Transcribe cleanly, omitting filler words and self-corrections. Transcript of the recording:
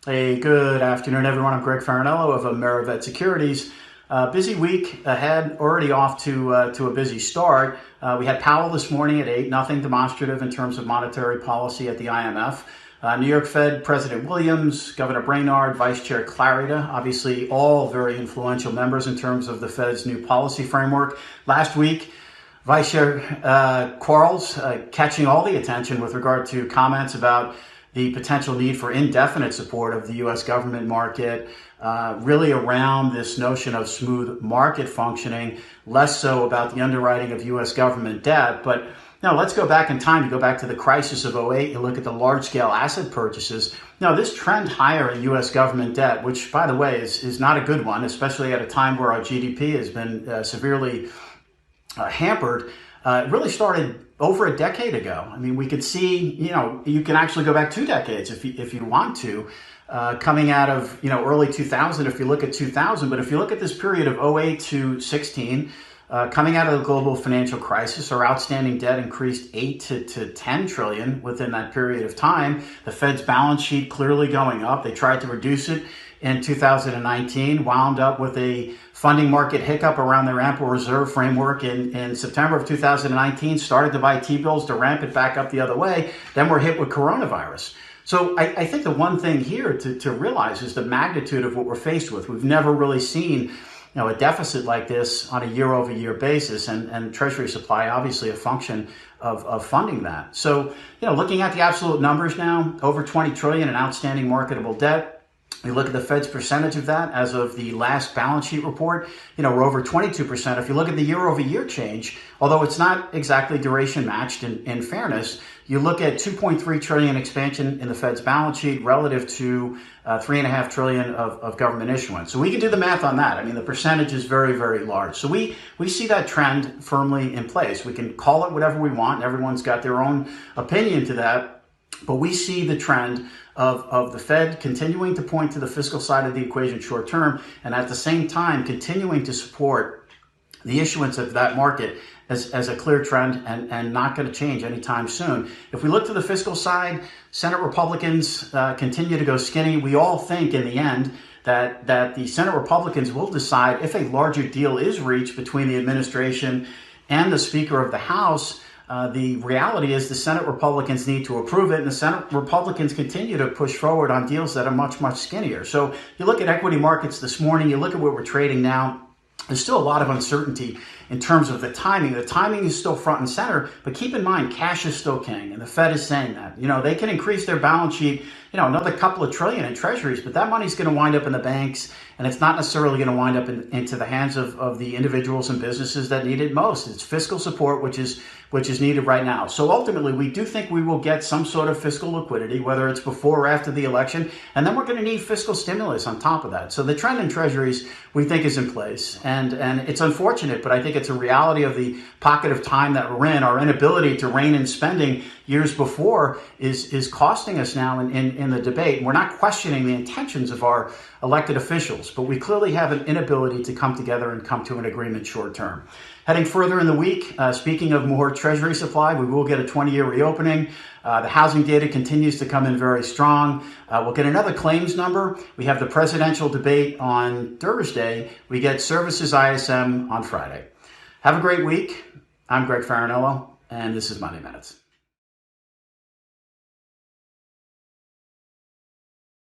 Hey, good afternoon, everyone. I'm Greg Faranello of Amerivet Securities. Busy week ahead, already off to a busy start. We had Powell this morning at 8, nothing demonstrative in terms of monetary policy at the IMF. New York Fed President Williams, Governor Brainard, Vice Chair Clarida, obviously all very influential members in terms of the Fed's new policy framework. Last week, Vice Chair Quarles catching all the attention with regard to comments about the potential need for indefinite support of the U.S. government market, really around this notion of smooth market functioning, less so about the underwriting of U.S. government debt. But now let's go back in time. You go back to the crisis of '08, you look at the large-scale asset purchases. Now, this trend higher in U.S. government debt, which, by the way, is not a good one, especially at a time where our GDP has been severely hampered, really started over a decade ago. I mean, we could see, you can actually go back 2 decades if you want to, coming out of, early 2000, if you look at 2000. But if you look at this period of '08 to 16, coming out of the global financial crisis, our outstanding debt increased 8 to 10 trillion within that period of time. The Fed's balance sheet clearly going up. They tried to reduce it in 2019, wound up with a funding market hiccup around their ample reserve framework in September of 2019, started to buy T-bills to ramp it back up the other way. Then we're hit with coronavirus. So I think the one thing here to realize is the magnitude of what we're faced with. We've never really seen a deficit like this on a year-over-year basis, and Treasury supply obviously a function of funding that. So, looking at the absolute numbers now, over 20 trillion in outstanding marketable debt. You look at the Fed's percentage of that as of the last balance sheet report, we're over 22%. If you look at the year-over-year change, although it's not exactly duration matched in fairness, you look at 2.3 trillion expansion in the Fed's balance sheet relative to 3.5 trillion of government issuance. So we can do the math on that. I mean, the percentage is very, very large. So we see that trend firmly in place. We can call it whatever we want. Everyone's got their own opinion to that. But we see the trend of the Fed continuing to point to the fiscal side of the equation short term, and at the same time continuing to support the issuance of that market as a clear trend and not going to change anytime soon. If we look to the fiscal side, Senate Republicans continue to go skinny. We all think in the end that the Senate Republicans will decide if a larger deal is reached between the administration and the Speaker of the House. The reality is the Senate Republicans need to approve it, and the Senate Republicans continue to push forward on deals that are much, much skinnier. So you look at equity markets this morning, you look at where we're trading now, there's still a lot of uncertainty in terms of the timing. The timing is still front and center, but keep in mind, cash is still king, and the Fed is saying that. They can increase their balance sheet, another couple of trillion in treasuries, but that money's going to wind up in the banks, and it's not necessarily going to wind up into the hands of the individuals and businesses that need it most. It's fiscal support, which is needed right now. So ultimately, we do think we will get some sort of fiscal liquidity, whether it's before or after the election, and then we're going to need fiscal stimulus on top of that. So the trend in treasuries, we think, is in place, and it's unfortunate, but I think it's a reality of the pocket of time that we're in. Our inability to rein in spending years before is costing us now in the debate. We're not questioning the intentions of our elected officials, but we clearly have an inability to come together and come to an agreement short term. Heading further in the week, speaking of more Treasury supply, we will get a 20-year reopening. The housing data continues to come in very strong. We'll get another claims number. We have the presidential debate on Thursday. We get Services ISM on Friday. Have a great week. I'm Greg Faranello, and this is Money Minutes.